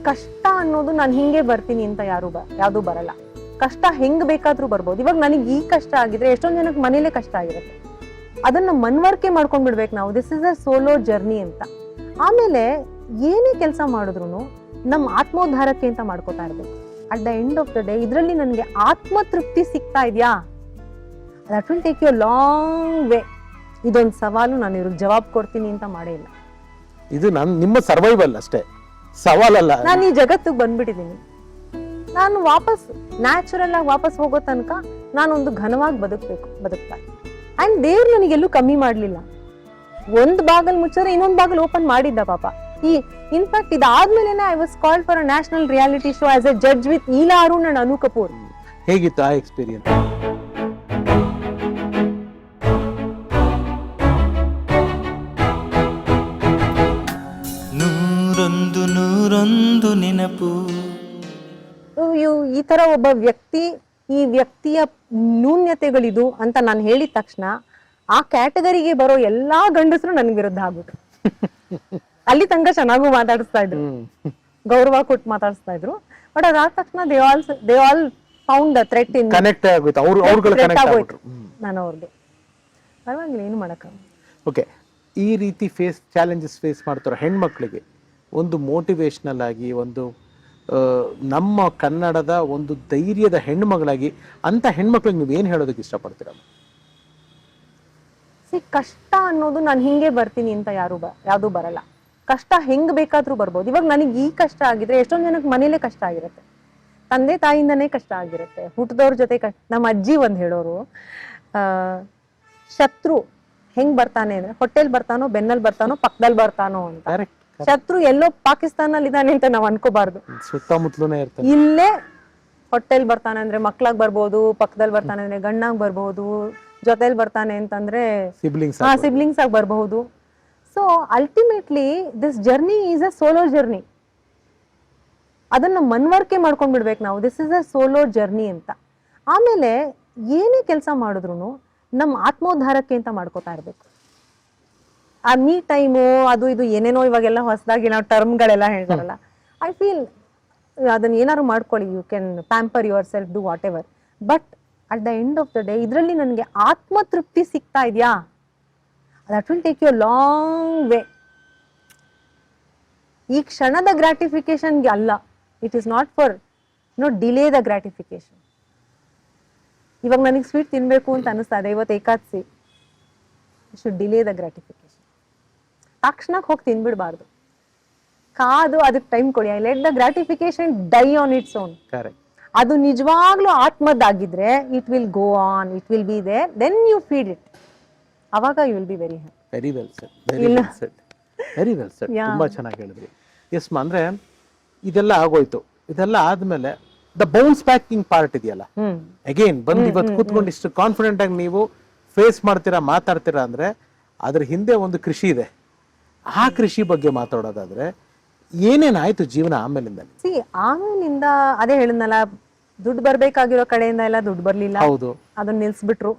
ಕಷ್ಟ ಅನ್ನೋದು ನಾನು ಹಿಂಗೆ ಬರ್ತೀನಿ ಅಂತ ಯಾವ್ದು ಬರಲ್ಲ. ಕಷ್ಟ ಹೆಂಗ್ ಬೇಕಾದ್ರೂ ಬರ್ಬೋದು. ಇವಾಗ ನನಗೆ ಈ ಕಷ್ಟ ಆಗಿದ್ರೆ ಎಷ್ಟೊಂದ್ ಜನಕ್ಕೆ ಮನೇಲೆ ಕಷ್ಟ ಆಗಿರುತ್ತೆ. ಅದನ್ನ ಮನ್ವರಿಕೆ ಮಾಡ್ಕೊಂಡ್ ಬಿಡ್ಬೇಕು ನಾವು. This is a solo journey ಅಂತ. ಆಮೇಲೆ ಏನೇ ಕೆಲಸ ಮಾಡಿದ್ರು ನಮ್ಮ ಆತ್ಮೋದ್ಧಾರಕ್ಕೆ ಅಂತ ಮಾಡ್ಕೋತಾ ಇರ್ಬೇಕು. At the end of the day ಇದ್ರಲ್ಲಿ ನನಗೆ ಆತ್ಮ ತೃಪ್ತಿ ಸಿಗ್ತಾ ಇದೆಯಾ, that will take you long way. ಇದೊಂದು ಸವಾಲು ನಾನು ಇವ್ರಿಗೆ ಜವಾಬ್ ಕೊಡ್ತೀನಿ ಅಂತ ಮಾಡೇ ಇಲ್ಲ. ಇದು ನಿಮ್ಮ ಸರ್ವೈವಲ್ ಅಷ್ಟೇ, ಸವಾಲಲ್ಲ. ನಾನು ಈ ಜಗತ್ತಿಗೆ ಬಂದ್ಬಿಟ್ಟಿದ್ದೀನಿ. ನಾನು ವಾಪಸ್ ನ್ಯಾಚುರಲ್ ಆಗಿ ವಾಪಸ್ ಹೋಗೋ ತನಕ ನಾನೊಂದು ಘನವಾಗಿ ಬದುಕ್ತಾ. ಅಂಡ್ ದೇವ್ರು ನನಗೆಲ್ಲೂ ಕಮ್ಮಿ ಮಾಡ್ಲಿಲ್ಲ. ಒಂದ್ ಬಾಗಲ್ ಮುಚ್ಚಿದ್ರೆ ಇನ್ನೊಂದ್ ಬಾಗಲ್ ಓಪನ್ ಮಾಡಿದ್ದ ಪಾಪ. ಇನ್ಫ್ಯಾಕ್ಟ್ ಇದಾದ್ಮೇಲೆ I was called for a national reality show as a judge with Ila Arun and Anu Kapoor. ಹೇಗಿತ್ತು ಆ ಎಕ್ಸ್ಪೀರಿಯನ್ಸ್? ನೂರೊಂದು ನೆನಪು. ಈ ತರ ಒಬ್ಬ ವ್ಯಕ್ತಿ, ಈ ವ್ಯಕ್ತಿಯ ನ್ಯೂನ್ಯತೆಗಳಿದು ಅಂತ ನಾನು ಹೇಳಿದ ತಕ್ಷಣ ಆ ಕ್ಯಾಟಗರಿಗೆ ಬರೋ ಎಲ್ಲಾ ಗಂಡಸರು ನನ್ ವಿರುದ್ಧ ಆಗ್ಬಿಟ್ರು. ಅಲ್ಲಿ ತನಕ ಚೆನ್ನಾಗೂ ಮಾತಾಡಿಸ್ತಾ ಇದ್ರು, ಗೌರವ ಕೊಟ್ಟು ಮಾತಾಡಿಸ್ತಾ ಇದ್ರು. ಬಟ್ ಅದಾದ ತಕ್ಷಣ they all found threat in connect ಆಗೋಯ್ತು. ನಾನು ಅವ್ರಿಗೆ ಪರವಾಗಿಲ್ಲ, ಏನು ಮಾಡಕ್ಕ. ಓಕೆ, ಈ ರೀತಿ ಚಾಲೆಂಜಸ್ ಫೇಸ್ ಮಾಡ್ತಾರೋ ಹೆಣ್ಮಕ್ಳಿಗೆ ಒಂದು ಮೋಟಿವೇಶನಲ್ ಆಗಿ, ಒಂದು ನಮ್ಮ ಕನ್ನಡದ ಒಂದು ಧೈರ್ಯದ ಹೆಣ್ಮಗಳಾಗಿ ಅಂತ ಹೆಣ್ಮಕ್ಳಿಗೆ ನೀವು ಏನ್ ಹೇಳೋದಕ್ಕೆ ಇಷ್ಟಪಡ್ತೀರ? ಕಷ್ಟ ಅನ್ನೋದು ನಾನು ಹಿಂಗೆ ಬರ್ತೀನಿ ಅಂತ ಯಾವ್ದು ಬರಲ್ಲ. ಕಷ್ಟ ಹೆಂಗ್ ಬೇಕಾದ್ರೂ ಬರ್ಬೋದು. ಇವಾಗ ನನಗೆ ಈ ಕಷ್ಟ ಆಗಿದ್ರೆ ಎಷ್ಟೊಂದ್ ಜನಕ್ಕೆ ಮನೇಲೆ ಕಷ್ಟ ಆಗಿರುತ್ತೆ, ತಂದೆ ತಾಯಿಂದನೇ ಕಷ್ಟ ಆಗಿರುತ್ತೆ, ಹುಟ್ಟದವ್ರ ಜೊತೆ ನಮ್ಮ ಅಜ್ಜಿ ಒಂದ್ ಹೇಳೋರು, ಶತ್ರು ಹೆಂಗ್ ಬರ್ತಾನೆ ಅಂದ್ರೆ ಹೊಟ್ಟೆಲ್ ಬರ್ತಾನೋ, ಬೆನ್ನಲ್ಲಿ ಬರ್ತಾನೋ, ಪಕ್ಕದಲ್ಲಿ ಬರ್ತಾನೋ ಅಂತ. ಶತ್ರು ಎಲ್ಲೋ ಪಾಕಿಸ್ತಾನಲ್ಲಿ ಇದ್ದಾನೆ ಅಂತ ನಾವ್ ಅನ್ಕೋಬಾರ್ದು. ಸುತ್ತಮುತ್ತಲೇ ಇರ್ತಾನೆ. ಇಲ್ಲೇ ಹೊಟ್ಟೆಲ್ ಬರ್ತಾನೆ ಅಂದ್ರೆ ಮಕ್ಳಾಗ್ ಬರ್ಬೋದು, ಪಕ್ಕದಲ್ಲಿ ಬರ್ತಾನೆ ಅಂದ್ರೆ ಗಂಡಾಗ್ ಬರ್ಬಹುದು, ಜೊತೆಲ್ ಬರ್ತಾನೆ ಅಂತಂದ್ರೆ ಸಿಬ್ಲಿಂಗ್ಸ್ ಆಗಿ ಬರಬಹುದು. So ultimately this journey is a solo journey. ಅದನ್ನ ಮನ್ವರಿಕೆ ಮಾಡ್ಕೊಂಡ್ ಬಿಡ್ಬೇಕು ನಾವು. This is a solo journey ಅಂತ. ಆಮೇಲೆ ಏನೇ ಕೆಲಸ ಮಾಡಿದ್ರು ನಮ್ಮ ಆತ್ಮೋದ್ಧಾರಕ್ಕೆ ಅಂತ ಮಾಡ್ಕೋತಾ ಇರ್ಬೇಕು. ಆ ಮೀ ಟೈಮು ಅದು ಇದು ಏನೇನೋ ಇವಾಗೆಲ್ಲ ಹೊಸದಾಗಿ ನಾವು ಟರ್ಮ್ಗಳೆಲ್ಲ ಹೇಳ್ತಾರಲ್ಲ, ಐ ಫೀಲ್ ಅದನ್ನ ಏನಾದ್ರು ಮಾಡ್ಕೊಳ್ಳಿ, you can pamper yourself, do whatever. But at the end of the day ಇದ್ರಲ್ಲಿ ನನಗೆ ಆತ್ಮ ತೃಪ್ತಿ ಸಿಗ್ತಾ ಇದೆಯಾ, that will take you long way. ಈ ಕ್ಷಣದ ಗ್ರಾಟಿಫಿಕೇಶನ್ಗೆ ಅಲ್ಲ, it is not for delay the gratification. ಇವಾಗ ನನಗೆ ಸ್ವೀಟ್ ತಿನ್ಬೇಕು ಅಂತ ಅನಿಸ್ತಾ ಇದೆ, ಇವತ್ತು ಏಕಾದಶಿ, ಶುಡ್ ಡಿಲೇ ದ ಗ್ರಾಟಿಫಿಕೇಶನ್. ತಕ್ಷಣಕ್ಕೆ ಹೋಗಿ ತಿನ್ಬಿಡ್ಬಾರ್ದು, ಕಾದು ಅದಕ್ಕೆ ಟೈಮ್ ಕೊಡಿ. I let the gratification die on its own. ಅದು ನಿಜವಾಗ್ಲೂ ಆತ್ಮದ್ದಾಗಿದ್ರೆ it will go on, it will be there, then you feed it, ಅವಾಗ you will be very happy. Very well said, very well said. ತುಂಬಾ ಚೆನ್ನಾಗಿ ಹೇಳಿದ್ರಿ. Yes, ಅಂದ್ರೆ ಇದೆಲ್ಲ ಆಗೋಯ್ತು. ಇದೆಲ್ಲ ಆದ್ಮೇಲೆ ದ ಬೌನ್ಸ್ ಬ್ಯಾಕಿಂಗ್ ಪಾರ್ಟ್ ಇದೆಯಲ್ಲ, ಅಗೇನ್ ಬಂದು ಇವತ್ತು ಕೂತ್ಕೊಂಡು ಇಷ್ಟು ಕಾನ್ಫಿಡೆಂಟ್ ಆಗಿ ನೀವು ಫೇಸ್ ಮಾಡ್ತೀರಾ, ಮಾತಾಡ್ತೀರಾ ಅಂದ್ರೆ ಅದ್ರ ಹಿಂದೆ ಒಂದು ಕೃಷಿ ಇದೆ. ಆ ಕೃಷಿ ಬಗ್ಗೆ ಮಾತಾಡೋದಾದ್ರೆ ಏನೇನಾಯ್ತು ಜೀವನ ಆಮೇಲಿಂದ? ಆಮೇಲಿಂದ ಅದೇ ಹೇಳಿದ್ನಲ್ಲ, ದುಡ್ಡು ಬರ್ಬೇಕಾಗಿರೋ ಕಡೆಯಿಂದ ಎಲ್ಲ ದುಡ್ಡು ಬರ್ಲಿಲ್ಲ. ಹೌದು, ಅದನ್ನ ನಿಲ್ಸ್ಬಿಟ್ರು.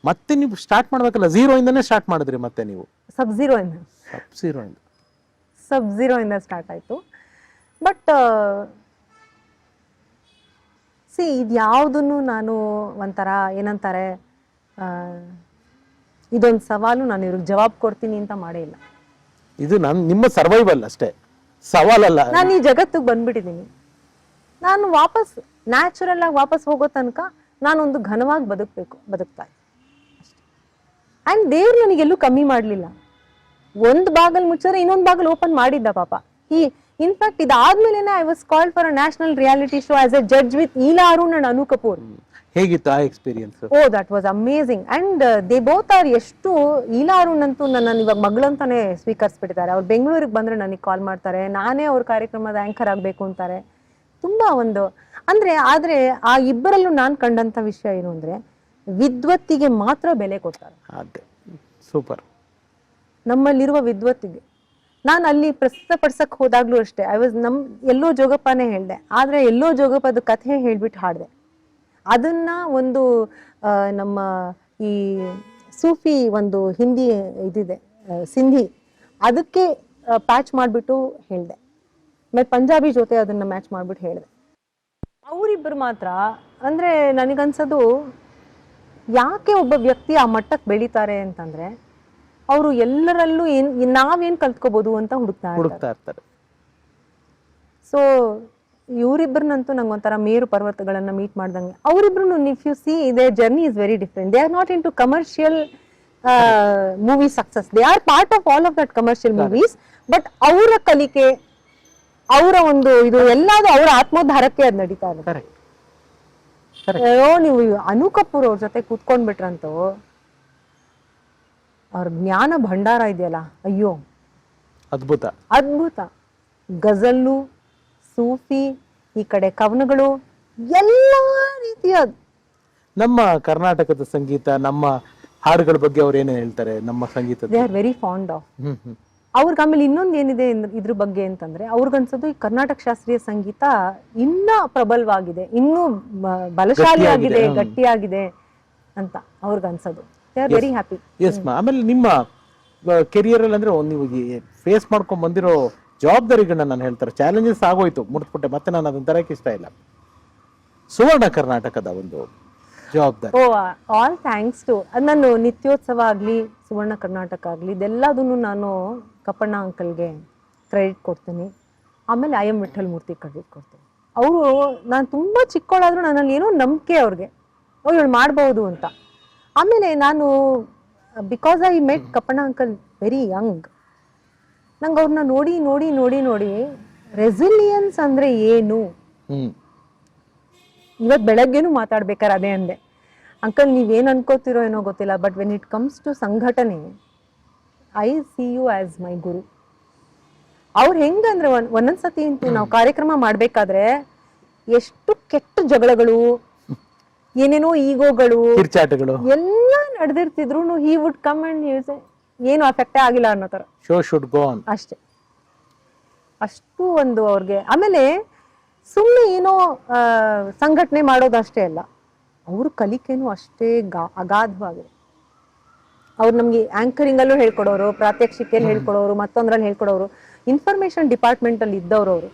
ಮತ್ತೆ ನೀವು ಸ್ಟಾರ್ಟ್ ಮಾಡ್ಬೇಕಲ್ಲ, ಝೀರೋ ಇಂದಾನೆ ಸ್ಟಾರ್ಟ್ ಮಾಡಿದ್ರಿ. ಮತ್ತೆ ನೀವು ಸಬ್ ಝೀರೋ ಇಂದ ಸ್ಟಾರ್ಟ್ ಆಯ್ತು. ಬಟ್ ಇದ್ಯಾವುದನ್ನು ನಾನು ಒಂಥರ ಏನಂತಾರೆ, ಇದೊಂದು ಸವಾಲು ನಾನು ಇವ್ರಿಗೆ ಜವಾಬ್ ಕೊಡ್ತೀನಿ ಅಂತ ಮಾಡೇ ಇಲ್ಲ. ಇದು ನಿಮ್ಮ ಸರ್ವೈವಲ್ ಅಷ್ಟೇ, ಸವಾಲಲ್ಲ. ನಾನು ಈ ಜಗತ್ತಿಗೆ ಬಂದ್ಬಿಟ್ಟಿದ್ದೀನಿ. ನಾನು ವಾಪಸ್ ನ್ಯಾಚುರಲ್ ಆಗಿ ವಾಪಸ್ ಹೋಗೋ ತನಕ ನಾನೊಂದು ಘನವಾಗಿ ಬದುಕ್ತಾ. ಅಂಡ್ ದೇವ್ರು ನನಗೆಲ್ಲೂ ಕಮ್ಮಿ ಮಾಡ್ಲಿಲ್ಲ. ಒಂದ್ ಬಾಗಲ್ ಮುಚ್ಚಿದ್ರೆ ಇನ್ನೊಂದ್ ಬಾಗಲ್ ಓಪನ್ ಮಾಡಿದ್ದ ಪಾಪ. ಇನ್ಫ್ಯಾಕ್ಟ್ ಇದಾದ್ಮೇಲೆ I was called for a national reality show as a judge with Ila Arun and Anu Kapoor. ಹೇಗಿತ್ತು ಆ experience? That was amazing. And they both are, ಎಷ್ಟು ಈಲಾ ಅರುಣ್ ಅಂತೂ ನನ್ನ ಇವಾಗ ಮಗಳಂತಾನೆ ಸ್ವೀಕರಿಸ್ಬಿಟ್ಟಿದ್ದಾರೆ. ಅವ್ರು ಬೆಂಗಳೂರಿಗೆ ಬಂದ್ರೆ ನನಗೆ ಕಾಲ್ ಮಾಡ್ತಾರೆ, ನಾನೇ ಅವ್ರ ಕಾರ್ಯಕ್ರಮದ ಆಂಕರ್ ಆಗ್ಬೇಕು ಅಂತಾರೆ. ತುಂಬಾ ಆದ್ರೆ ಆ ಇಬ್ಬರಲ್ಲೂ ನಾನ್ ಕಂಡಂತ ವಿಷಯ ಏನು ಅಂದ್ರೆ, ವಿದ್ವತ್ತಿಗೆ ಮಾತ್ರ ಬೆಲೆ ಕೊಡ್ತಾರೆ. ಸೂಪರ್. ನಮ್ಮಲ್ಲಿರುವ ವಿದ್ವತ್ತಿಗೆ. ನಾನು ಅಲ್ಲಿ ಪ್ರಸ್ತುತಪಡಿಸಕ್ ಹೋದಾಗ್ಲೂ ಅಷ್ಟೇ, ಎಲ್ಲೋ ಜೋಗಪ್ಪನೇ ಹೇಳ್ದೆ, ಆದ್ರೆ ಎಲ್ಲೋ ಜೋಗಪ್ಪದ ಕಥೆ ಹೇಳ್ಬಿಟ್ಟು ಹಾಡ್ದೆ. ಅದನ್ನ ಒಂದು ನಮ್ಮ ಈ ಸೂಫಿ ಒಂದು ಹಿಂದಿ ಇದಿದೆ, ಸಿಂಧಿ, ಅದಕ್ಕೆ ಪ್ಯಾಚ್ ಮಾಡ್ಬಿಟ್ಟು ಹೇಳ್ದೆ. ಮತ್ತೆ ಪಂಜಾಬಿ ಜೊತೆ ಅದನ್ನ ಮ್ಯಾಚ್ ಮಾಡ್ಬಿಟ್ಟು ಹೇಳಿದೆ. ಅವರಿಬ್ಬರು ಮಾತ್ರ ಅಂದ್ರೆ ನನಗನ್ಸೋದು ಯಾಕೆ ಒಬ್ಬ ವ್ಯಕ್ತಿ ಆ ಮಟ್ಟಕ್ಕೆ ಬೆಳೀತಾರೆ ಅಂತಂದ್ರೆ ಅವರು ಎಲ್ಲರಲ್ಲೂ ನಾವೇನ್ ಕಲ್ತ್ಕೋಬಹುದು ಅಂತ ಹುಡುಕ್ತಾ ಇರ್ತಾರೆ. ಸೊ ಇವರಿಬ್ಬರನ್ನಂತೂ ನಂಗೊಂಥರ ಮೇರು ಪರ್ವತಗಳನ್ನ ಮೀಟ್ ಮಾಡ್ದಂಗೆ. ಅವರಿಬ್ರು if you see their journey is very different. They are not into commercial movie success, they are part of all of that commercial movies. But ಅವರ ಕಲಿಕೆ, ಅವರ ಒಂದು ಇದು ಎಲ್ಲಾದ್ರೂ ಅವರ ಆತ್ಮೋದ್ಧಾರಕ್ಕೆ ಅದು ನಡೀತಾ ಇದೆ. ನೀವು ಅನು ಕಪೂರ್ ಅವ್ರ ಜೊತೆ ಕೂತ್ಕೊಂಡ್ಬಿಟ್ರಂತೂ ಅವ್ರ ಜ್ಞಾನ ಭಂಡಾರ ಇದೆಯಲ್ಲ, ಅಯ್ಯೋ ಅದ್ಭುತ ಅದ್ಭುತ. ಗಜಲ್ಲು, ಸೂಫಿ, ಈ ಕಡೆ ಕವನಗಳು, ಎಲ್ಲ ರೀತಿಯ ನಮ್ಮ ಕರ್ನಾಟಕದ ಸಂಗೀತ, ನಮ್ಮ ಹಾಡುಗಳ ಬಗ್ಗೆ ಅವ್ರು ಏನೇನು ಹೇಳ್ತಾರೆ ನಮ್ಮ ಸಂಗೀತದ, they are very fond of. ಅವ್ರಿಗೆ ಆಮೇಲೆ ಇನ್ನೊಂದು ಏನಿದೆ ಇದ್ರ ಬಗ್ಗೆ ಅಂತಂದ್ರೆ ಅವ್ರಿಗನ್ಸೋದು ಈ ಕರ್ನಾಟಕ ಶಾಸ್ತ್ರೀಯ ಸಂಗೀತ ಇನ್ನ ಪ್ರಬಲವಾಗಿದೆ, ಇನ್ನೂ ಬಲಶಾಲಿಯಾಗಿದೆ, ಗಟ್ಟಿಯಾಗಿದೆ ಅಂತ ಅವ್ರಿಗನ್ಸೋದು. They are very happy. Yes ಮಾ. ಆಮೇಲೆ ನಿಮ್ಮ ಕೆರಿಯರ್ ಅಲ್ಲಿ ಅಂದ್ರೆ ನೀವು ಫೇಸ್ ಮಾಡ್ಕೊಂಡ್ ಬಂದಿರೋ ಜವಾಬ್ದಾರಿಗಳನ್ನ ನಾನು ಹೇಳ್ತಾರೆ, ಚಾಲೆಂಜಸ್ ಆಗೋಯ್ತು, ಮುಟ್ಬಿಟ್ಟೆ, ಮತ್ತೆ ನಾನು ಅದನ್ನ ತರಕ್ಕೆ ಇಷ್ಟ ಇಲ್ಲ. ಸುವರ್ಣ ಕರ್ನಾಟಕದ ಒಂದು ಜವಾಬ್ದಾರಿ. ಓ, ಆಲ್ ಥ್ಯಾಂಕ್ಸ್ ಟು ನಾನು ನಿತ್ಯೋತ್ಸವ ಆಗ್ಲಿ, ಸುವರ್ಣ ಕರ್ನಾಟಕ ಆಗ್ಲಿ, ಇದೆಲ್ಲದನ್ನು ನಾನು ಕಪ್ಪಣ್ಣ ಅಂಕಲ್ಗೆ ಕ್ರೆಡಿಟ್ ಕೊಡ್ತೀನಿ. ಆಮೇಲೆ I am Vittal Murthy credit ಕೊಡ್ತೀನಿ. ಅವರು, ನಾನು ತುಂಬಾ ಚಿಕ್ಕವಳಾದ್ರೂ ನನ್ನಲ್ಲಿ ಏನೋ ನಂಬಿಕೆ ಅವ್ರಿಗೆ, ಇವಳು ಮಾಡ್ಬೋದು ಅಂತ. ಆಮೇಲೆ ನಾನು because I met Kappanna uncle very young, ನಂಗೆ ಅವ್ರನ್ನ ನೋಡಿ ನೋಡಿ ನೋಡಿ ನೋಡಿ ರೆಸಿಲಿಯನ್ಸ್ ಅಂದ್ರೆ ಏನು, ಇವತ್ತು ಬೆಳಗ್ಗೆನೂ ಮಾತಾಡ್ಬೇಕಾರೆ ಅದೇ ಅಂದೆ, ಅಂಕಲ್ ನೀವೇನು ಅನ್ಕೋತಿರೋ ಏನೋ ಗೊತ್ತಿಲ್ಲ, but when it comes to ಸಂಘಟನೆ I see you as my guru. ಅವ್ರು ಹೆಂಗಂದ್ರೆ ಒಂದೊಂದ್ಸತಿ ಅಂತೂ ನಾವು ಕಾರ್ಯಕ್ರಮ ಮಾಡ್ಬೇಕಾದ್ರೆ ಎಷ್ಟು ಕೆಟ್ಟ ಜಗಳಗಳು, ಏನೇನೋ ಈಗೋಗಳು, ಎಲ್ಲ ನಡೆದಿರ್ತಿದ್ರು, ಹಿ ವುಡ್ ಕಮ್ ಅಂಡ್ ಏನು ಅಫೆಕ್ಟೇ ಆಗಿಲ್ಲ ಅನ್ನೋ ತರ, ಶೋ ಶುಡ್ ಗೋ ಆನ್ ಅಷ್ಟೇ. ಅಷ್ಟು ಒಂದು ಅವ್ರಿಗೆ. ಆಮೇಲೆ ಸುಮ್ಮನೆ ಏನೋ ಸಂಘಟನೆ ಮಾಡೋದಷ್ಟೇ ಅಲ್ಲ, ಅವ್ರ ಕಲಿಕೆನೂ ಅಷ್ಟೇ ಅಗಾಧವಾಗಿದೆ. ಅವ್ರು ನಮ್ಗೆ ಆಂಕರಿಂಗ್ ಅಲ್ಲೂ ಹೇಳ್ಕೊಡೋರು, ಪ್ರಾತ್ಯಕ್ಷಿಕೆಯಲ್ಲಿ ಹೇಳ್ಕೊಡೋರು, ಮತ್ತೊಂದ್ರಲ್ಲಿ ಹೇಳ್ಕೊಡೋರು, ಇನ್ಫಾರ್ಮೇಶನ್ ಡಿಪಾರ್ಟ್ಮೆಂಟ್ ಅಲ್ಲಿ ಇದ್ದವ್ರು ಅವರು.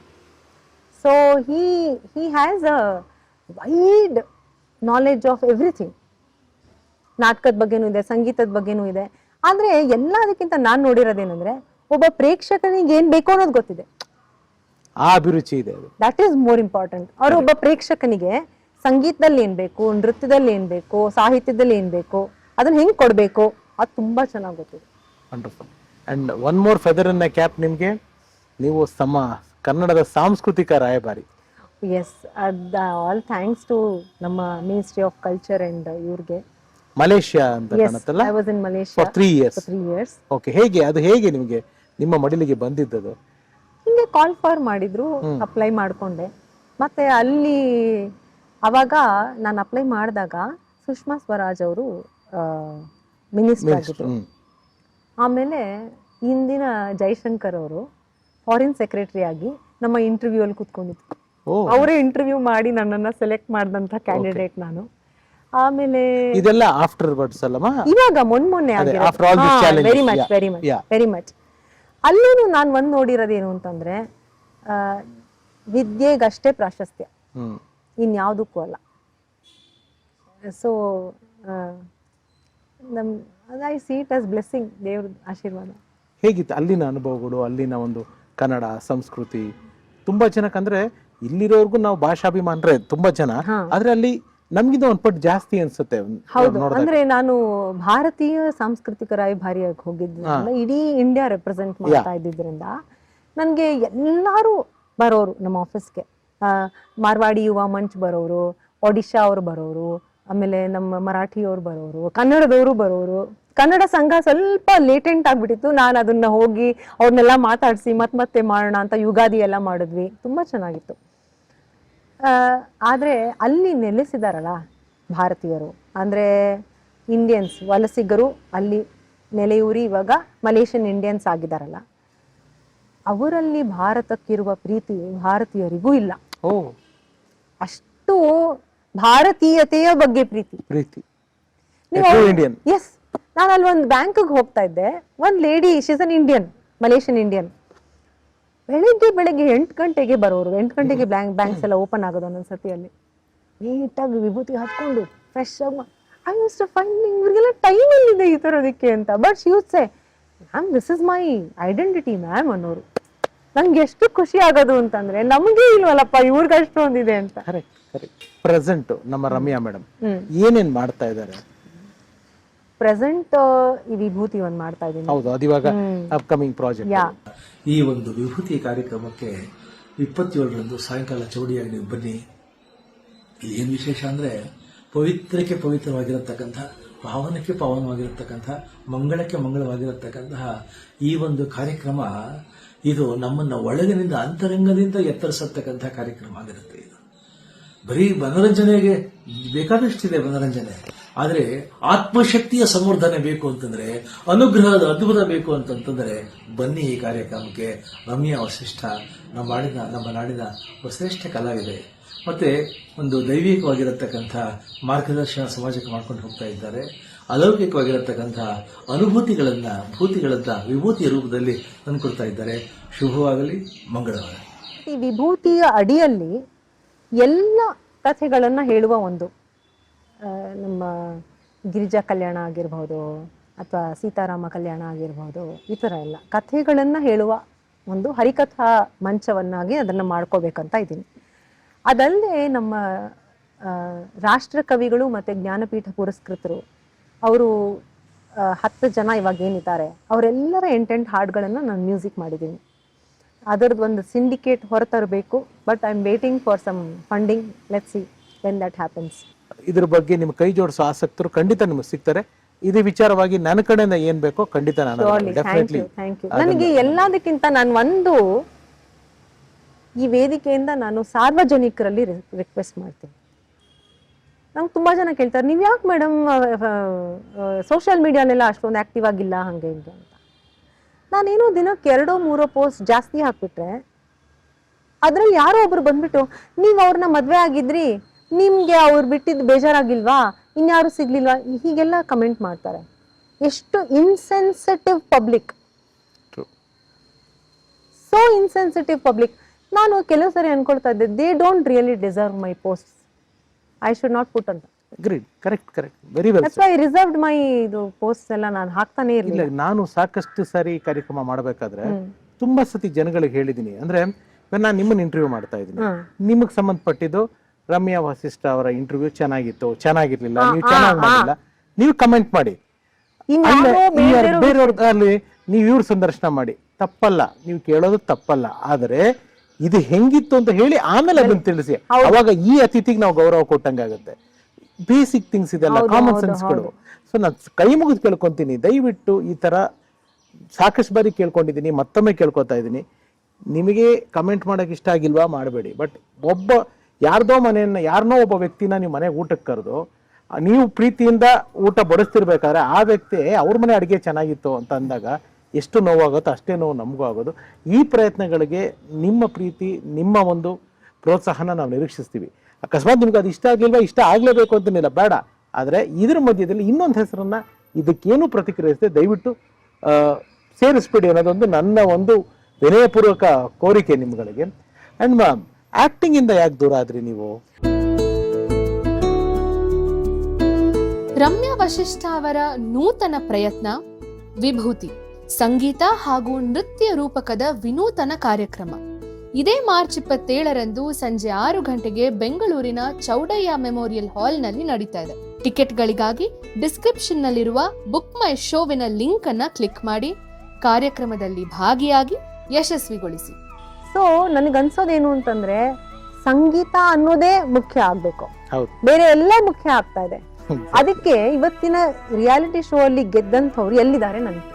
So he has a wide knowledge of everything. ನಾಟಕದ ಬಗ್ಗೆನೂ ಇದೆ, ಸಂಗೀತದ ಬಗ್ಗೆನೂ ಇದೆ. ಆದ್ರೆ ಎಲ್ಲದಕ್ಕಿಂತ ನಾನ್ ನೋಡಿರೋದೇನಂದ್ರೆ ಒಬ್ಬ ಪ್ರೇಕ್ಷಕನಿಗೆ ಏನ್ ಬೇಕೋ ಅನ್ನೋದು ಗೊತ್ತಿದೆ, ಆ ಅಭಿರುಚಿ ಇದೆ. That is more important. ಅವ್ರ ಒಬ್ಬ ಪ್ರೇಕ್ಷಕನಿಗೆ ಸಂಗೀತದಲ್ಲಿ ಏನ್ ಬೇಕು, ನೃತ್ಯದಲ್ಲಿ ಏನ್ ಬೇಕು, ಸಾಹಿತ್ಯದಲ್ಲಿ ಏನ್ ಬೇಕು, ಅದನ್ನ ಹೆಂಗ್ ಕೊಡ್ಬೇಕು, ಅದು ತುಂಬಾ ಚೆನ್ನಾಗಿ ಗೊತ್ತಿದೆ. Wonderful. And one more feather in cap ನಿಮ್ಗೆ, ನೀವು ಕನ್ನಡದ ಸಾಂಸ್ಕೃತಿಕ ರಾಯಭಾರಿ. ಎಸ್, ಆಲ್ ಥ್ಯಾಂಕ್ಸ್ ಟು ನಮ್ಮ ಮಿನಿಸ್ಟ್ರಿ ಆಫ್ ಕಲ್ಚರ್ ಅಂಡ್ ಇವ್ರಿಗೆ. ಮಲೇಷಿಯಾ ಅಂತ ಕಾಣುತ್ತಲ್ಲ, I was in Malaysia for 3 years. 3 years. Okay, ಹೇಗೆ ನಿಮಗೆ ನಿಮ್ಮ ಮಡಿಲಿಗೆ ಬಂದಿದ್ದದು? ಹಿಂಗೆ ಕಾಲ್ ಫಾರ್ ಮಾಡಿದ್ರು, ಅಪ್ಲೈ ಮಾಡ್ಕೊಂಡೆ. ಮತ್ತೆ ಅಲ್ಲಿ ಅವಾಗ ನಾನು ಅಪ್ಲೈ ಮಾಡಿದಾಗ ಸುಷ್ಮಾ ಸ್ವರಾಜ್ ಅವರು ಮಿನಿಸ್ಟರ್ ಆಗಿದ್ರು. ಆಮೇಲೆ ಹಿಂದಿನ ಜೈಶಂಕರ್ ಅವರು ಫಾರಿನ್ ಸೆಕ್ರೆಟರಿ ಆಗಿ ನಮ್ಮ ಇಂಟರ್ವ್ಯೂ ಅಲ್ಲಿ ಕೂತ್ಕೊಂಡಿದ್ರು. ಅವರೇ ಇಂಟರ್ವ್ಯೂ ಮಾಡಿ ನನ್ನನ್ನ ಸೆಲೆಕ್ಟ್ ಮಾಡಿದಂತ ಕ್ಯಾಂಡಿಡೇಟ್ ನಾನು. ಆಮೇಲೆ ಇದೆಲ್ಲ ಆಫ್ಟರ್ ವರ್ಡ್ಸ್ ಅಲ್ಲಮ್ಮ, ಇವಾಗ ಮೊನ್ನೆ ವೆರಿ ಮಚ್. ಅಲ್ಲೂ ನಾನು ಒಂದ್ ನೋಡಿರೋದೇನು ಅಂತಂದ್ರೆ ವಿದ್ಯೆಗಷ್ಟೇ ಪ್ರಾಶಸ್ತ್ಯ, ಇನ್ಯಾವುದಕ್ಕೂ ಅಲ್ಲ. So I C it as blessing, ದೇವ್ರ ಆಶೀರ್ವಾದ. ಹೇಗಿತ್ತು ಅಲ್ಲಿನ ಅನುಭವಗಳು, ಅಲ್ಲಿನ ಒಂದು ಕನ್ನಡ ಸಂಸ್ಕೃತಿ? ತುಂಬಾ ಜನಕ್ಕೆ ಅಂದ್ರೆ ಇಲ್ಲಿರೋರ್ಗು ನಾವು ಭಾಷಾಭಿಮಾನ್ರೆ ತುಂಬಾ ಜನ, ಆದ್ರೆ ಅಲ್ಲಿ ನಮ್ಗಿಂತ ಒಂದ್ ಪಟ್ಟು ಜಾಸ್ತಿ ಅನ್ಸುತ್ತೆ. ಹೌದು, ಅಂದ್ರೆ ನಾನು ಭಾರತೀಯ ಸಾಂಸ್ಕೃತಿಕ ರಾಯಭಾರಿಯಾಗಿ ಹೋಗಿದ್ರಿಂದ ಇಡೀ ಇಂಡಿಯಾ ರೆಪ್ರೆಸೆಂಟ್ ಮಾಡ್ತಾ ಇದ್ದಿದ್ರಿಂದ ನನ್ಗೆ ಎಲ್ಲಾರು ಬರೋರು ನಮ್ಮ ಆಫೀಸ್ಗೆ. ಮಾರ್ವಾಡಿ ಯುವ ಮಂಚ್ ಬರೋರು, ಒಡಿಶಾ ಅವ್ರು ಬರೋರು, ಆಮೇಲೆ ನಮ್ಮ ಮರಾಠಿಯವ್ರು ಬರೋರು, ಕನ್ನಡದವರು ಬರೋರು. ಕನ್ನಡ ಸಂಘ ಸ್ವಲ್ಪ ಲೇಟೆಂಟ್ ಆಗ್ಬಿಟ್ಟಿತ್ತು, ನಾನು ಅದನ್ನ ಹೋಗಿ ಅವ್ರನ್ನೆಲ್ಲ ಮಾತಾಡಿಸಿ ಮತ್ತೆ ಮಾಡೋಣ ಅಂತ ಯುಗಾದಿ ಎಲ್ಲ ಮಾಡಿದ್ವಿ, ತುಂಬಾ ಚೆನ್ನಾಗಿತ್ತು. ಆದ್ರೆ ಅಲ್ಲಿ ನೆಲೆಸಿದಾರಲ್ಲ ಭಾರತೀಯರು, ಅಂದ್ರೆ ಇಂಡಿಯನ್ಸ್, ವಲಸಿಗರು ಅಲ್ಲಿ ನೆಲೆಯೂರಿ ಇವಾಗ ಮಲೇಷಿಯನ್ ಇಂಡಿಯನ್ಸ್ ಆಗಿದಾರಲ್ಲ, ಅವರಲ್ಲಿ ಭಾರತಕ್ಕಿರುವ ಪ್ರೀತಿ ಭಾರತೀಯರಿಗೂ ಇಲ್ಲ. ಅಷ್ಟು ಭಾರತೀಯತೆಯ ಬಗ್ಗೆ ಪ್ರೀತಿ. ಎಸ್, ನಾನು ಅಲ್ಲಿ ಒಂದು ಬ್ಯಾಂಕ್ಗೆ ಹೋಗ್ತಾ ಇದ್ದೆ, ಒಂದ್ lady, she's an Indian, Malaysian Indian. ಬೆಳಿಗ್ಗೆ 8 ಗಂಟೆಗೆ ಬರೋರು, 8 ಗಂಟೆಗೆ ಬ್ಯಾಂಕ್ಸ್ ಎಲ್ಲ ಓಪನ್ ಆಗೋದು ಒಂದೊಂದ್ಸತಿ. ಅಲ್ಲಿ ನೀಟಾಗಿ ವಿಭೂತಿ ಹಚ್ಕೊಂಡು ಫ್ರೆಶ್ ಆಗಿ ಐ ಯೂಸ್ ಟು ಫೈಂಡ್ ಇವ್ರಿಗೆಲ್ಲ ಟೈಮ್ ಎಲ್ಲಿದೆ ಈ ತರೋದಕ್ಕೆ ಅಂತ. But she would say ma'am this is my identity ma'am ಅನ್ನೋರು. ನಂಗೆ ಎಷ್ಟು ಖುಷಿ ಆಗೋದು ಅಂತಂದ್ರೆ ನಮ್ಗೆ ಇಲ್ವಲ್ಲಪ್ಪ ಇವ್ರಿಗೆ ಅಷ್ಟೊಂದಿದೆ ಅಂತ. ಪ್ರೆಸೆಂಟ್ ನಮ್ಮ ರಮ್ಯಾ ಮೇಡಮ್ ಏನೇನ್ ಮಾಡ್ತಾ ಇದ್ದಾರೆ? ಪ್ರೆಸೆಂಟ್ ಈ ವಿಭೂತಿ ಒಂದ್ ಮಾಡ್ತಾ ಇದೀನಿ. ಹೌದು, ಅದಿವಾಗ ಅಪ್ಕಮಿಂಗ್ ಪ್ರಾಜೆಕ್ಟ್. ಈ ಒಂದು ವಿಭೂತಿ ಕಾರ್ಯಕ್ರಮಕ್ಕೆ 27ರಂದು ಸಾಯಂಕಾಲ ಚೌಡಿಯಾಗಿ ನೀವು ಬನ್ನಿ. ಇಲ್ಲಿ ಏನು ವಿಶೇಷ ಅಂದ್ರೆ ಪವಿತ್ರಕ್ಕೆ ಪವಿತ್ರವಾಗಿರತಕ್ಕಂಥ, ಪಾವನಕ್ಕೆ ಪಾವನವಾಗಿರತಕ್ಕಂಥ, ಮಂಗಳಕ್ಕೆ ಮಂಗಳವಾಗಿರತಕ್ಕಂತಹ ಈ ಒಂದು ಕಾರ್ಯಕ್ರಮ ಇದು ನಮ್ಮನ್ನ ಒಳಗಿನಿಂದ ಅಂತರಂಗದಿಂದ ಎತ್ತರಿಸತಕ್ಕಂಥ ಕಾರ್ಯಕ್ರಮ ಆಗಿರುತ್ತೆ. ಇದು ಬರೀ ಮನೋರಂಜನೆಗೆ ಬೇಕಾದಷ್ಟಿದೆ ಮನೋರಂಜನೆ, ಆದರೆ ಆತ್ಮಶಕ್ತಿಯ ಸಂವರ್ಧನೆ ಬೇಕು ಅಂತಂದ್ರೆ, ಅನುಗ್ರಹದ ಅದ್ಭುತ ಬೇಕು ಅಂತಂತಂದ್ರೆ ಬನ್ನಿ ಈ ಕಾರ್ಯಕ್ರಮಕ್ಕೆ. ರಮ್ಯಾ ವಸಿಷ್ಠ ನಮ್ಮ ನಾಡಿನ ಶ್ರೇಷ್ಠ ಕಲಾವಿದೆ, ಮತ್ತೆ ಒಂದು ದೈವಿಕವಾಗಿರತಕ್ಕಂಥ ಮಾರ್ಗದರ್ಶನ ಸಮಾಜಕ್ಕೆ ಮಾಡ್ಕೊಂಡು ಹೋಗ್ತಾ ಇದ್ದಾರೆ. ಅಲೌಕಿಕವಾಗಿರತಕ್ಕಂಥ ಭೂತಿಗಳನ್ನ ವಿಭೂತಿಯ ರೂಪದಲ್ಲಿ ತಂದುಕೊಡ್ತಾ ಇದ್ದಾರೆ. ಶುಭವಾಗಲಿ, ಮಂಗಳವಾಗಲಿ. ಈ ವಿಭೂತಿಯ ಅಡಿಯಲ್ಲಿ ಎಲ್ಲ ಕಥೆಗಳನ್ನ ಹೇಳುವ ಒಂದು ನಮ್ಮ ಗಿರಿಜಾ ಕಲ್ಯಾಣ ಆಗಿರ್ಬೋದು ಅಥವಾ ಸೀತಾರಾಮ ಕಲ್ಯಾಣ ಆಗಿರ್ಬೋದು, ಈ ಥರ ಎಲ್ಲ ಕಥೆಗಳನ್ನು ಹೇಳುವ ಒಂದು ಹರಿಕಥಾ ಮಂಚವನ್ನಾಗಿ ಅದನ್ನು ಮಾಡ್ಕೋಬೇಕಂತ ಇದ್ದೀನಿ. ಅದಲ್ಲದೆ ನಮ್ಮ ರಾಷ್ಟ್ರ ಕವಿಗಳು ಮತ್ತು ಜ್ಞಾನಪೀಠ ಪುರಸ್ಕೃತರು ಅವರು 10 ಜನ ಇವಾಗ ಏನಿದ್ದಾರೆ ಅವರೆಲ್ಲರ 8 ಹಾಡುಗಳನ್ನು ನಾನು ಮ್ಯೂಸಿಕ್ ಮಾಡಿದ್ದೀನಿ. ಅದರದ್ದು ಒಂದು ಸಿಂಡಿಕೇಟ್ ಹೊರತರಬೇಕು. But I am waiting for some funding. Let's see when that happens. ಇದ್ರ ಬಗ್ಗೆ ನಿಮ್ಮ ಕೈ ಜೋಡಿಸೋ ಆಸಕ್ತರು ಖಂಡಿತ ನಿಮಗೆ ಸಿಗ್ತಾರೆ. ಇದೇ ವಿಚಾರವಾಗಿ ನನ್ನ ಕಡೆಯಿಂದ ಏನ್ ಬೇಕೋ ಖಂಡಿತ ನಾನು ಡೆಫಿನೆಟ್ಲಿ. Thank you. ನನಗೆ ಎಲ್ಲದಕ್ಕಿಂತ ನಾನು ಒಂದು ಈ ವೇದಿಕೆಯಿಂದ ನಾನು ಸಾರ್ವಜನಿಕರಲ್ಲಿ ರಿಕ್ವೆಸ್ಟ್ ಮಾಡ್ತೀನಿ. ನಂಗೆ ತುಂಬಾ ಜನ ಕೇಳ್ತಾರೆ, ನೀವು ಯಾಕೆ ಮೇಡಮ್ ಸೋಷಿಯಲ್ ಮೀಡಿಯಾಲೆಲ್ಲ ಅಷ್ಟೊಂದು ಆಕ್ಟಿವ್ ಆಗಿಲ್ಲ ಹಂಗೆ ಹಿಂಗೆ ಅಂತ. ನಾನೇನೋ ದಿನಕ್ಕೆ 2-3 ಪೋಸ್ಟ್ ಜಾಸ್ತಿ ಹಾಕ್ಬಿಟ್ರೆ ಅದ್ರಲ್ಲಿ ಯಾರೋ ಒಬ್ರು ಬಂದ್ಬಿಟ್ಟು ನೀವು ಅವ್ರನ್ನ ಮದ್ವೆ ಆಗಿದ್ರಿ, ನಿಮ್ಗೆ ಅವ್ರು ಬಿಟ್ಟಿದ್ದು ಬೇಜಾರಾಗಿಲ್ವಾ, ಇನ್ಯಾರು ಸಿಗ್ಲಿಲ್ವಾ, ಹೀಗೆಲ್ಲ ಕಮೆಂಟ್ ಮಾಡ್ತಾರೆ. ಎಷ್ಟು insensitive public, so insensitive public. ನಾನು ಕೆಲವು ಸರಿ ಅನ್ಕೊಳ್ತಾ ಇದ್ದೆ, they don't really deserve my post, I should not put ಅಂತ. Correct very well. That's why I reserved my ಇದು ಪೋಸ್ಟ್ ಎಲ್ಲ ನಾನು ಹಾಕ್ತಾನೆ ಇರಲಿಲ್ಲ. ನಾನು ಸಾಕಷ್ಟು ಸಾರಿ ಕಾರ್ಯಕ್ರಮ ಮಾಡಬೇಕಾದ್ರೆ ತುಂಬಾ ಸತಿ ಜನಗಳಿಗೆ ಹೇಳಿದೀನಿ. ಅಂದ್ರೆ ನಾನು ನಿಮ್ಮನ್ನ ಇಂಟರ್ವ್ಯೂ ಮಾಡ್ತಾ ಇದ್ದೀನಿ, ನಿಮಗೆ ಸಂಬಂಧಪಟ್ಟಿದ್ದು ರಮ್ಯಾ ವಸಿಷ್ಠ ಅವರ ಇಂಟರ್ವ್ಯೂ ಚೆನ್ನಾಗಿರ್ಲಿಲ್ಲ, ನೀವು ಚೆನ್ನಾಗಿ ಮಾಡಿಲ್ಲ, ನೀವು ಕಮೆಂಟ್ ಮಾಡಿ. ಬೇರೆಯವ್ರಲ್ಲಿ ನೀವು ಇವ್ರ ಸಂದರ್ಶನ ಮಾಡಿ, ತಪ್ಪಲ್ಲ, ನೀವು ಕೇಳೋದು ತಪ್ಪಲ್ಲ. ಆದ್ರೆ ಇದು ಹೆಂಗಿತ್ತು ಅಂತ ಹೇಳಿ ಆಮೇಲೆ ಅದನ್ನ ತಿಳಿಸಿ. ಅವಾಗ ಈ ಅತಿಥಿಗೆ ನಾವು ಗೌರವ ಕೊಟ್ಟಂಗಾಗತ್ತೆ. ಬೇಸಿಕ್ ಥಿಂಗ್ಸ್ ಇದೆಲ್ಲ, ಕಾಮನ್ ಸೆನ್ಸ್ಗಳು. ಸೊ ನಾನು ಕೈ ಮುಗಿದು ಕೇಳ್ಕೊಂತೀನಿ, ದಯವಿಟ್ಟು ಈ ತರ ಸಾಕಷ್ಟು ಬಾರಿ ಕೇಳ್ಕೊಂಡಿದ್ದೀನಿ, ಮತ್ತೊಮ್ಮೆ ಕೇಳ್ಕೊತಾ ಇದ್ದೀನಿ, ನಿಮಗೆ ಕಮೆಂಟ್ ಮಾಡಕ್ ಇಷ್ಟ ಆಗಿಲ್ವಾ ಮಾಡಬೇಡಿ. ಬಟ್ ಯಾರನ್ನೋ ಒಬ್ಬ ವ್ಯಕ್ತಿನ ನೀವು ಮನೆಗೆ ಊಟಕ್ಕೆ ಕರೆದು ನೀವು ಪ್ರೀತಿಯಿಂದ ಊಟ ಬಡಿಸ್ತಿರ್ಬೇಕಾದ್ರೆ ಆ ವ್ಯಕ್ತಿ ಅವ್ರ ಮನೆ ಅಡುಗೆ ಚೆನ್ನಾಗಿತ್ತು ಅಂತ ಅಂದಾಗ ಎಷ್ಟು ನೋವಾಗುತ್ತೋ ಅಷ್ಟೇ ನೋವು ನಮಗೂ ಆಗೋದು. ಈ ಪ್ರಯತ್ನಗಳಿಗೆ ನಿಮ್ಮ ಪ್ರೀತಿ, ನಿಮ್ಮ ಒಂದು ಪ್ರೋತ್ಸಾಹನ ನಾವು ನಿರೀಕ್ಷಿಸ್ತೀವಿ. ಅಕಸ್ಮಾತ್ ನಿಮ್ಗೆ ಅದು ಇಷ್ಟ ಆಗ್ಲಿಲ್ವಾ, ಇಷ್ಟ ಆಗ್ಲೇಬೇಕು ಅಂತನಿಲ್ಲ, ಬೇಡ. ಆದ್ರೆ ಇದ್ರ ಮಧ್ಯದಲ್ಲಿ ಇನ್ನೊಂದು ಹೆಸರನ್ನ ಇದಕ್ಕೇನು ಪ್ರತಿಕ್ರಿಯಿಸದೆ ದಯವಿಟ್ಟು ಸೇರಿಸ್ಬಿಡಿ ಅನ್ನೋದೊಂದು ನನ್ನ ಒಂದು ವಿನಯಪೂರ್ವಕ ಕೋರಿಕೆ ನಿಮ್ಗಳಿಗೆ. ಅಂಡ್ ಮ್ಯಾಮ್, ಆಕ್ಟಿಂಗ್ ಇಂದ ಯಾಕೆ ದೂರ ಆದ್ರಿ ನೀವು? ರಮ್ಯಾ ವಸಿಷ್ಠ ಅವರ ನೂತನ ಪ್ರಯತ್ನ ವಿಭೂತಿ, ಸಂಗೀತ ಹಾಗೂ ನೃತ್ಯ ರೂಪಕದ ವಿನೂತನ ಕಾರ್ಯಕ್ರಮ ಇದೇ ಮಾರ್ಚ್ 27ರಂದು ಸಂಜೆ 6 ಗಂಟೆಗೆ ಬೆಂಗಳೂರಿನ ಚೌಡಯ್ಯ ಮೆಮೋರಿಯಲ್ ಹಾಲ್ನಲ್ಲಿ ನಡೀತಾ ಇದೆ. ಟಿಕೆಟ್ಗಳಿಗಾಗಿ ಡಿಸ್ಕ್ರಿಪ್ಷನ್ ನಲ್ಲಿರುವ ಬುಕ್ ಮೈ ಶೋವಿನ ಲಿಂಕ್ ಅನ್ನ ಕ್ಲಿಕ್ ಮಾಡಿ ಕಾರ್ಯಕ್ರಮದಲ್ಲಿ ಭಾಗಿಯಾಗಿ ಯಶಸ್ವಿಗೊಳಿಸಿ. ಸೊ ನನಗನ್ಸೋದೇನು ಅಂತಂದ್ರೆ ಸಂಗೀತ ಅನ್ನೋದೇ ಮುಖ್ಯ ಆಗ್ಬೇಕು, ಬೇರೆ ಎಲ್ಲ ಮುಖ್ಯ ಆಗ್ತಾ ಇದೆ. ಅದಕ್ಕೆ ಇವತ್ತಿನ ರಿಯಾಲಿಟಿ ಶೋ ಅಲ್ಲಿ ಗೆದ್ದಂಥವ್ರು ಎಲ್ಲಿದ್ದಾರೆ ನನಗೆ